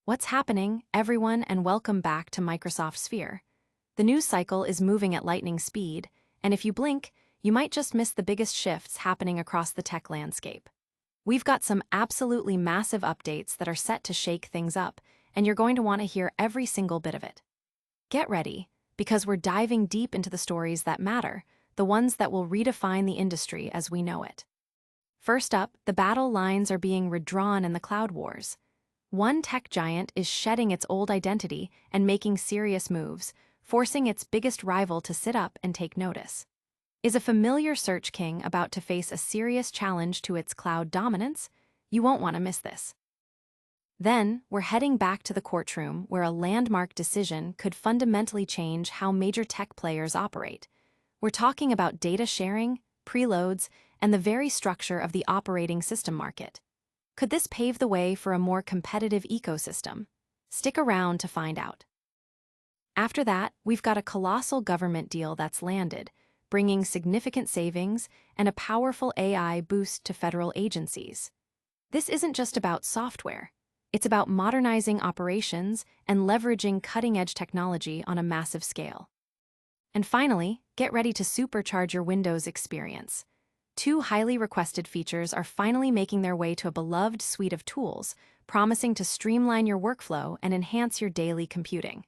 What's happening, everyone, and welcome back to Microsoft Sphere. The news cycle is moving at lightning speed, and if you blink, you might just miss the biggest shifts happening across the tech landscape. We've got some absolutely massive updates that are set to shake things up, and you're going to want to hear every single bit of it. Get ready, because we're diving deep into the stories that matter, the ones that will redefine the industry as we know it. First up, the battle lines are being redrawn in the cloud wars. One tech giant is shedding its old identity and making serious moves, forcing its biggest rival to sit up and take notice. Is a familiar search king about to face a serious challenge to its cloud dominance? You won't want to miss this. Then, we're heading back to the courtroom where a landmark decision could fundamentally change how major tech players operate. We're talking about data sharing, preloads, and the very structure of the operating system market. Could this pave the way for a more competitive ecosystem? Stick around to find out. After that, we've got a colossal government deal that's landed, bringing significant savings and a powerful AI boost to federal agencies. This isn't just about software. It's about modernizing operations and leveraging cutting-edge technology on a massive scale. And finally, get ready to supercharge your Windows experience. Two highly requested features are finally making their way to a beloved suite of tools, promising to streamline your workflow and enhance your daily computing.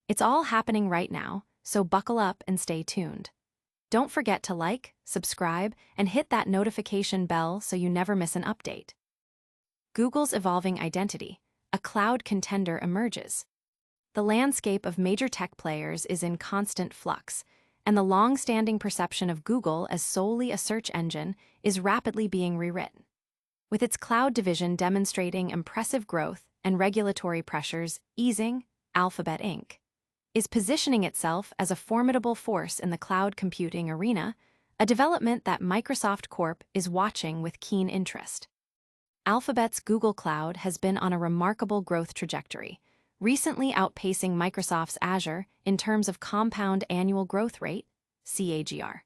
It's all happening right now, so buckle up and stay tuned. Don't forget to like, subscribe, and hit that notification bell so you never miss an update. Google's evolving identity, a cloud contender emerges. The landscape of major tech players is in constant flux, and the long-standing perception of Google as solely a search engine is rapidly being rewritten. With its cloud division demonstrating impressive growth and regulatory pressures easing, Alphabet Inc. is positioning itself as a formidable force in the cloud computing arena, a development that Microsoft Corp is watching with keen interest. Alphabet's Google Cloud has been on a remarkable growth trajectory, recently outpacing Microsoft's Azure in terms of compound annual growth rate, CAGR.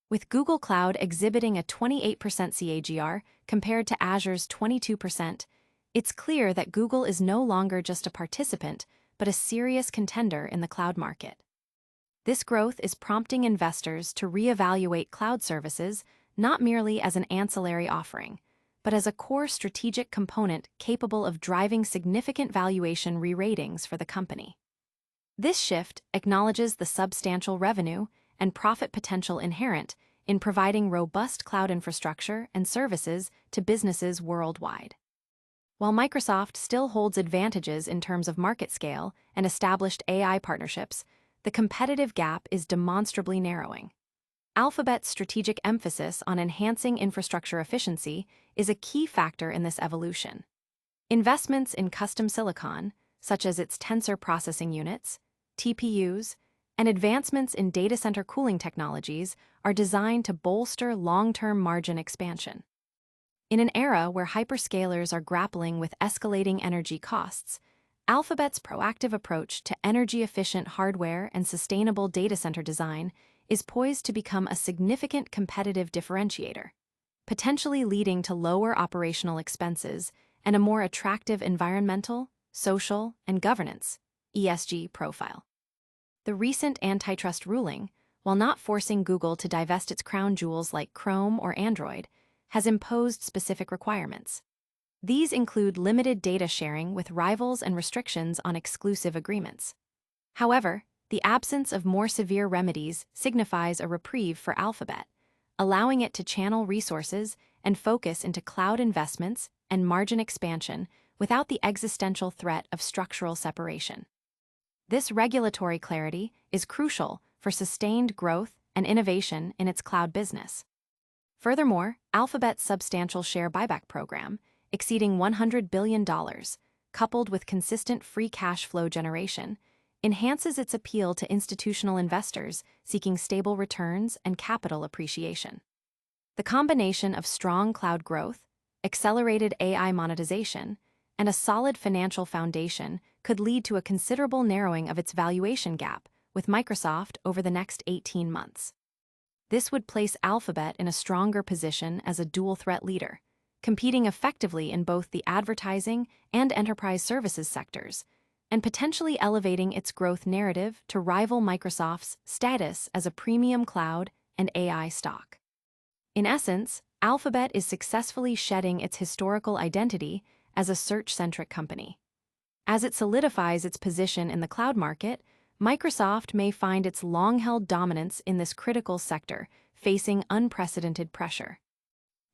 With Google Cloud exhibiting a 28% CAGR compared to Azure's 22%, it's clear that Google is no longer just a participant, but a serious contender in the cloud market. This growth is prompting investors to reevaluate cloud services not merely as an ancillary offering, but as a core strategic component capable of driving significant valuation re-ratings for the company. This shift acknowledges the substantial revenue and profit potential inherent in providing robust cloud infrastructure and services to businesses worldwide. While Microsoft still holds advantages in terms of market scale and established AI partnerships, the competitive gap is demonstrably narrowing. Alphabet's strategic emphasis on enhancing infrastructure efficiency is a key factor in this evolution. Investments in custom silicon, such as its tensor processing units, TPUs, and advancements in data center cooling technologies are designed to bolster long-term margin expansion. In an era where hyperscalers are grappling with escalating energy costs, Alphabet's proactive approach to energy-efficient hardware and sustainable data center design is poised to become a significant competitive differentiator, potentially leading to lower operational expenses and a more attractive environmental, social, and governance (ESG) profile. The recent antitrust ruling, while not forcing Google to divest its crown jewels like Chrome or Android, has imposed specific requirements. These include limited data sharing with rivals and restrictions on exclusive agreements. However, the absence of more severe remedies signifies a reprieve for Alphabet, allowing it to channel resources and focus into cloud investments and margin expansion without the existential threat of structural separation. This regulatory clarity is crucial for sustained growth and innovation in its cloud business. Furthermore, Alphabet's substantial share buyback program, exceeding $100 billion, coupled with consistent free cash flow generation, enhances its appeal to institutional investors seeking stable returns and capital appreciation. The combination of strong cloud growth, accelerated AI monetization, and a solid financial foundation could lead to a considerable narrowing of its valuation gap with Microsoft over the next 18 months. This would place Alphabet in a stronger position as a dual-threat leader, competing effectively in both the advertising and enterprise services sectors, and potentially elevating its growth narrative to rival Microsoft's status as a premium cloud and AI stock. In essence, Alphabet is successfully shedding its historical identity as a search-centric company. As it solidifies its position in the cloud market, Microsoft may find its long-held dominance in this critical sector facing unprecedented pressure.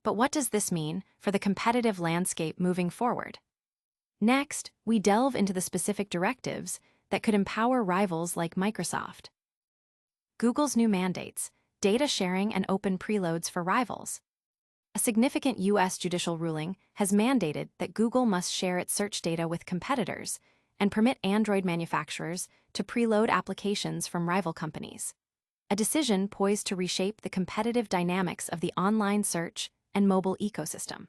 But what does this mean for the competitive landscape moving forward? Next, we delve into the specific directives that could empower rivals like Microsoft. Google's new mandates, data sharing and open preloads for rivals. A significant U.S. judicial ruling has mandated that Google must share its search data with competitors and permit Android manufacturers to preload applications from rival companies. A decision poised to reshape the competitive dynamics of the online search and mobile ecosystem.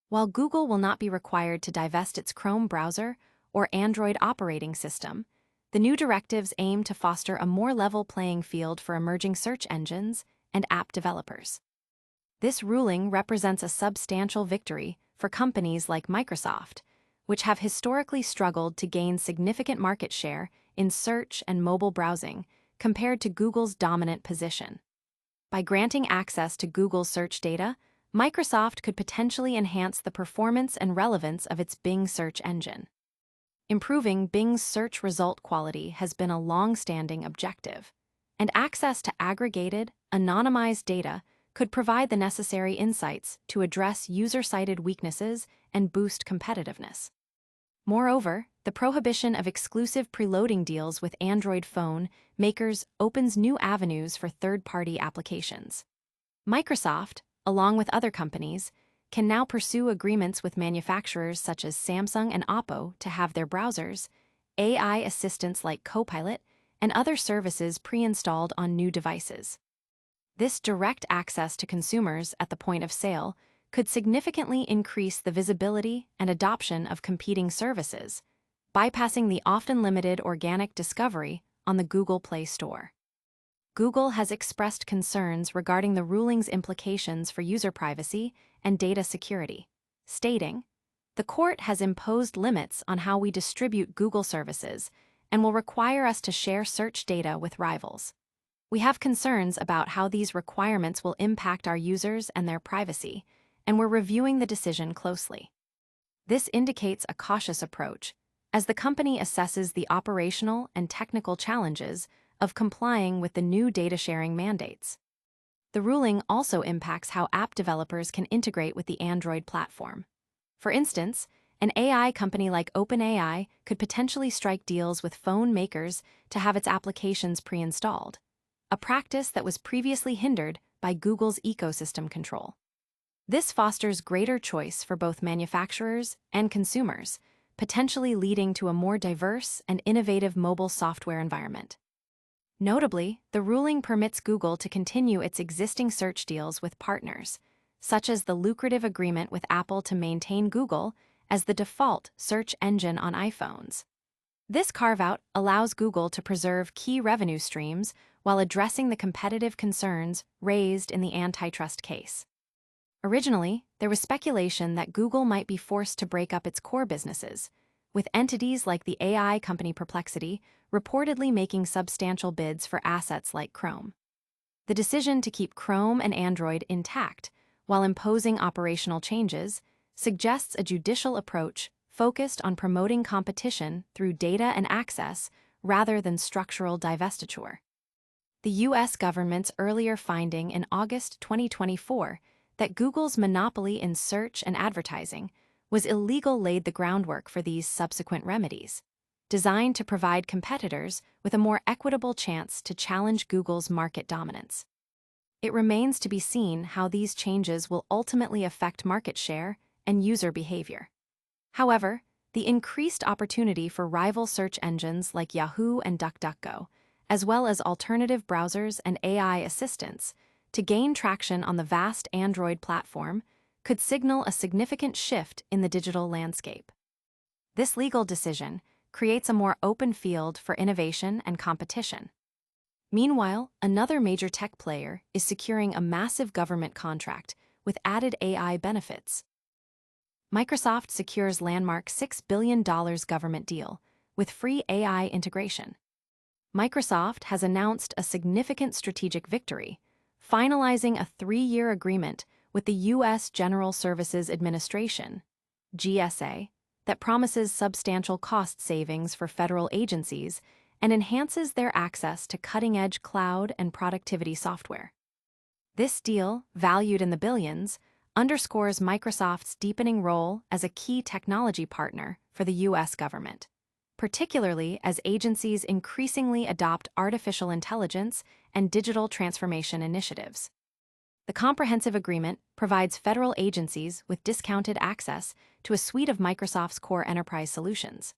While Google will not be required to divest its Chrome browser or Android operating system, the new directives aim to foster a more level playing field for emerging search engines and app developers. This ruling represents a substantial victory for companies like Microsoft, which have historically struggled to gain significant market share in search and mobile browsing compared to Google's dominant position. By granting access to Google's search data, Microsoft could potentially enhance the performance and relevance of its Bing search engine. Improving Bing's search result quality has been a long-standing objective, and access to aggregated, anonymized data could provide the necessary insights to address user-cited weaknesses and boost competitiveness. Moreover, the prohibition of exclusive preloading deals with Android phone makers opens new avenues for third-party applications. Microsoft, along with other companies, can now pursue agreements with manufacturers such as Samsung and Oppo to have their browsers, AI assistants like Copilot, and other services pre-installed on new devices. This direct access to consumers at the point of sale could significantly increase the visibility and adoption of competing services, bypassing the often limited organic discovery on the Google Play Store. Google has expressed concerns regarding the ruling's implications for user privacy and data security, stating, "The court has imposed limits on how we distribute Google services and will require us to share search data with rivals. We have concerns about how these requirements will impact our users and their privacy, and we're reviewing the decision closely." This indicates a cautious approach, as the company assesses the operational and technical challenges of complying with the new data-sharing mandates. The ruling also impacts how app developers can integrate with the Android platform. For instance, an AI company like OpenAI could potentially strike deals with phone makers to have its applications pre-installed, a practice that was previously hindered by Google's ecosystem control. This fosters greater choice for both manufacturers and consumers, potentially leading to a more diverse and innovative mobile software environment. Notably, the ruling permits Google to continue its existing search deals with partners, such as the lucrative agreement with Apple to maintain Google as the default search engine on iPhones. This carve-out allows Google to preserve key revenue streams while addressing the competitive concerns raised in the antitrust case. Originally, there was speculation that Google might be forced to break up its core businesses, with entities like the AI company Perplexity reportedly making substantial bids for assets like Chrome. The decision to keep Chrome and Android intact while imposing operational changes suggests a judicial approach focused on promoting competition through data and access rather than structural divestiture. The U.S. government's earlier finding in August 2024 that Google's monopoly in search and advertising was illegal laid the groundwork for these subsequent remedies, designed to provide competitors with a more equitable chance to challenge Google's market dominance. It remains to be seen how these changes will ultimately affect market share and user behavior. However, the increased opportunity for rival search engines like Yahoo and DuckDuckGo, as well as alternative browsers and AI assistants, to gain traction on the vast Android platform could signal a significant shift in the digital landscape. This legal decision creates a more open field for innovation and competition. Meanwhile, another major tech player is securing a massive government contract with added AI benefits, Microsoft secures landmark $6 billion government deal with free AI integration. Microsoft has announced a significant strategic victory, finalizing a 3-year agreement with the U.S. General Services Administration, GSA, that promises substantial cost savings for federal agencies and enhances their access to cutting-edge cloud and productivity software. This deal, valued in the billions, underscores Microsoft's deepening role as a key technology partner for the U.S. government, particularly as agencies increasingly adopt artificial intelligence and digital transformation initiatives. The comprehensive agreement provides federal agencies with discounted access to a suite of Microsoft's core enterprise solutions.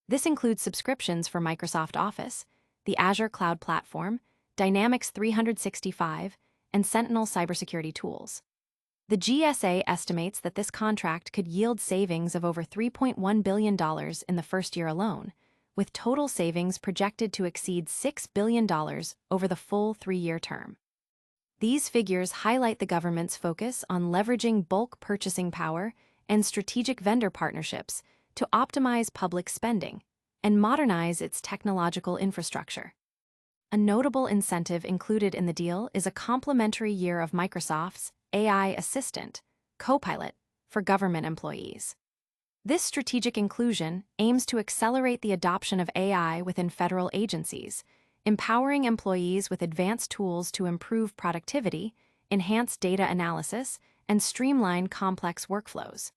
This includes subscriptions for Microsoft Office, the Azure Cloud Platform, Dynamics 365, and Sentinel cybersecurity tools. The GSA estimates that this contract could yield savings of over $3.1 billion in the first year alone, with total savings projected to exceed $6 billion over the full 3-year term. These figures highlight the government's focus on leveraging bulk purchasing power and strategic vendor partnerships to optimize public spending and modernize its technological infrastructure. A notable incentive included in the deal is a complimentary year of Microsoft's AI assistant, Copilot, for government employees. This strategic inclusion aims to accelerate the adoption of AI within federal agencies, empowering employees with advanced tools to improve productivity, enhance data analysis, and streamline complex workflows.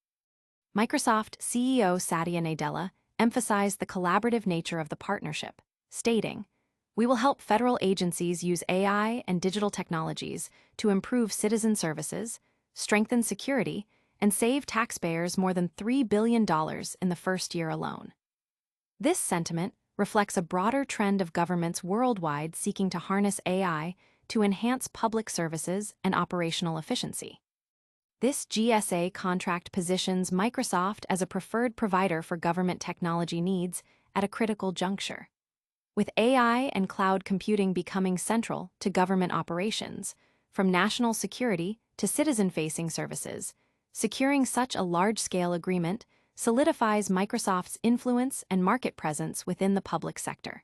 Microsoft CEO Satya Nadella emphasized the collaborative nature of the partnership, stating, "We will help federal agencies use AI and digital technologies to improve citizen services, strengthen security, and save taxpayers more than $3 billion in the first year alone." This sentiment reflects a broader trend of governments worldwide seeking to harness AI to enhance public services and operational efficiency. This GSA contract positions Microsoft as a preferred provider for government technology needs at a critical juncture. With AI and cloud computing becoming central to government operations, from national security to citizen-facing services, securing such a large-scale agreement solidifies Microsoft's influence and market presence within the public sector.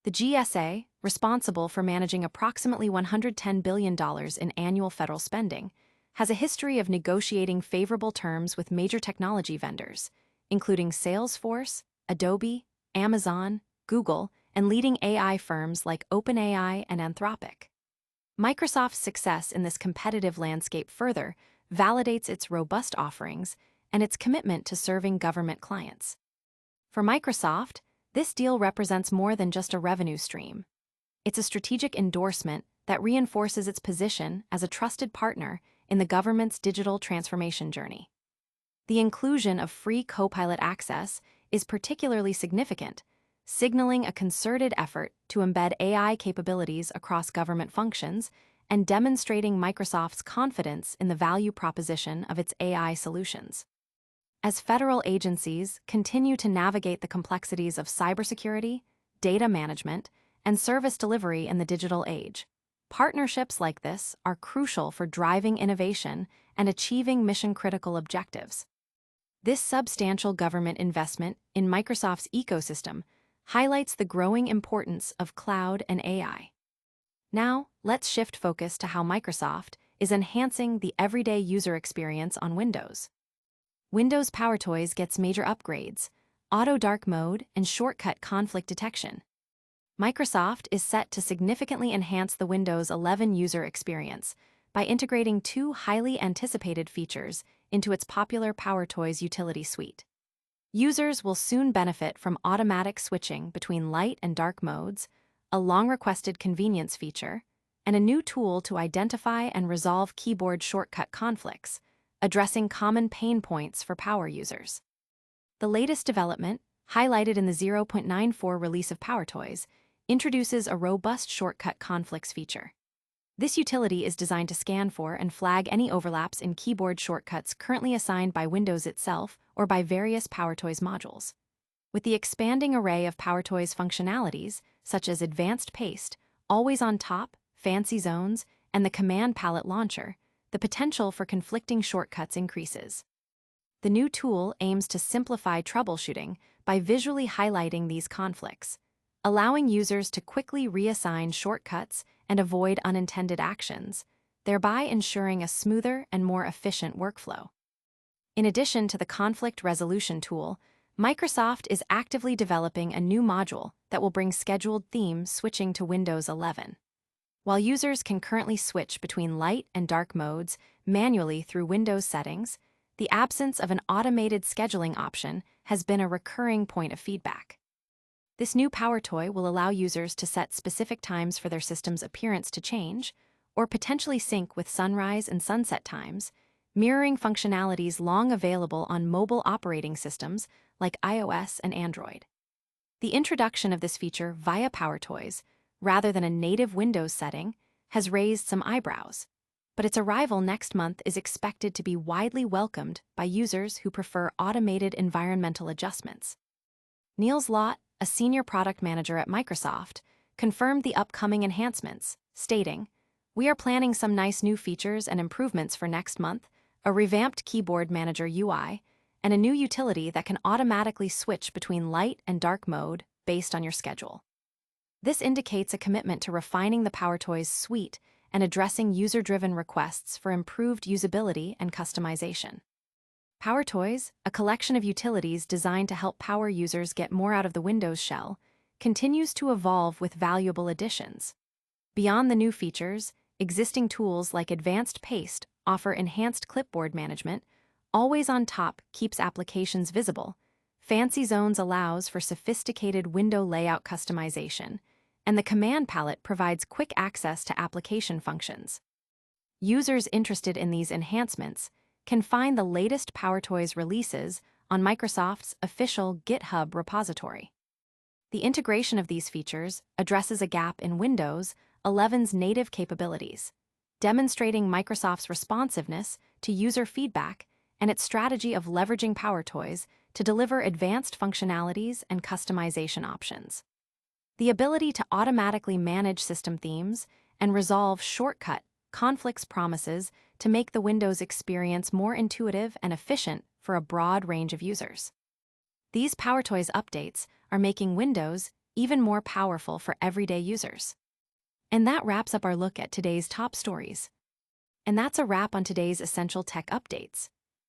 The GSA, responsible for managing approximately $110 billion in annual federal spending, has a history of negotiating favorable terms with major technology vendors, including Salesforce, Adobe, Amazon, Google, and leading AI firms like OpenAI and Anthropic. Microsoft's success in this competitive landscape further validates its robust offerings and its commitment to serving government clients. For Microsoft, this deal represents more than just a revenue stream. It's a strategic endorsement that reinforces its position as a trusted partner in the government's digital transformation journey. The inclusion of free Copilot access is particularly significant, signaling a concerted effort to embed AI capabilities across government functions and demonstrating Microsoft's confidence in the value proposition of its AI solutions. As federal agencies continue to navigate the complexities of cybersecurity, data management, and service delivery in the digital age, partnerships like this are crucial for driving innovation and achieving mission-critical objectives. This substantial government investment in Microsoft's ecosystem highlights the growing importance of cloud and AI. Now, let's shift focus to how Microsoft is enhancing the everyday user experience on Windows. Windows PowerToys gets major upgrades, auto dark mode, and shortcut conflict detection. Microsoft is set to significantly enhance the Windows 11 user experience by integrating 2 highly anticipated features into its popular PowerToys utility suite. Users will soon benefit from automatic switching between light and dark modes, a long-requested convenience feature, and a new tool to identify and resolve keyboard shortcut conflicts, addressing common pain points for power users. The latest development, highlighted in the 0.94 release of PowerToys, introduces a robust shortcut conflicts feature. This utility is designed to scan for and flag any overlaps in keyboard shortcuts currently assigned by Windows itself or by various PowerToys modules. With the expanding array of PowerToys functionalities, such as advanced paste, always on top, fancy zones, and the command palette launcher, the potential for conflicting shortcuts increases. The new tool aims to simplify troubleshooting by visually highlighting these conflicts, allowing users to quickly reassign shortcuts and avoid unintended actions, thereby ensuring a smoother and more efficient workflow. In addition to the conflict resolution tool, Microsoft is actively developing a new module that will bring scheduled theme switching to Windows 11. While users can currently switch between light and dark modes manually through Windows settings, the absence of an automated scheduling option has been a recurring point of feedback. This new Power Toy will allow users to set specific times for their system's appearance to change, or potentially sync with sunrise and sunset times, mirroring functionalities long available on mobile operating systems like iOS and Android. The introduction of this feature via PowerToys, rather than a native Windows setting, has raised some eyebrows, but its arrival next month is expected to be widely welcomed by users who prefer automated environmental adjustments. Niels Lott, a senior product manager at Microsoft, confirmed the upcoming enhancements, stating, "We are planning some nice new features and improvements for next month, a revamped keyboard manager UI, and a new utility that can automatically switch between light and dark mode based on your schedule." This indicates a commitment to refining the PowerToys suite and addressing user-driven requests for improved usability and customization. PowerToys, a collection of utilities designed to help power users get more out of the Windows shell, continues to evolve with valuable additions. Beyond the new features, existing tools like Advanced Paste offer enhanced clipboard management, Always on Top keeps applications visible, Fancy Zones allows for sophisticated window layout customization, and the Command Palette provides quick access to application functions. Users interested in these enhancements can find the latest PowerToys releases on Microsoft's official GitHub repository. The integration of these features addresses a gap in Windows 11's native capabilities, demonstrating Microsoft's responsiveness to user feedback and its strategy of leveraging PowerToys to deliver advanced functionalities and customization options. The ability to automatically manage system themes and resolve shortcut conflicts promises to make the Windows experience more intuitive and efficient for a broad range of users. These PowerToys updates are making Windows even more powerful for everyday users. And that wraps up our look at today's top stories. And that's a wrap on today's essential tech updates.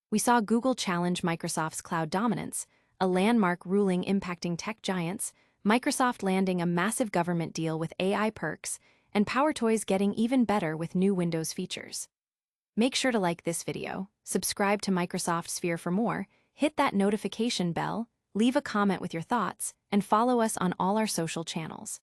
We saw Google challenge Microsoft's cloud dominance, a landmark ruling impacting tech giants, Microsoft landing a massive government deal with AI perks, and PowerToys getting even better with new Windows features. Make sure to like this video, subscribe to Microsoft Sphere for more, hit that notification bell, leave a comment with your thoughts, and follow us on all our social channels.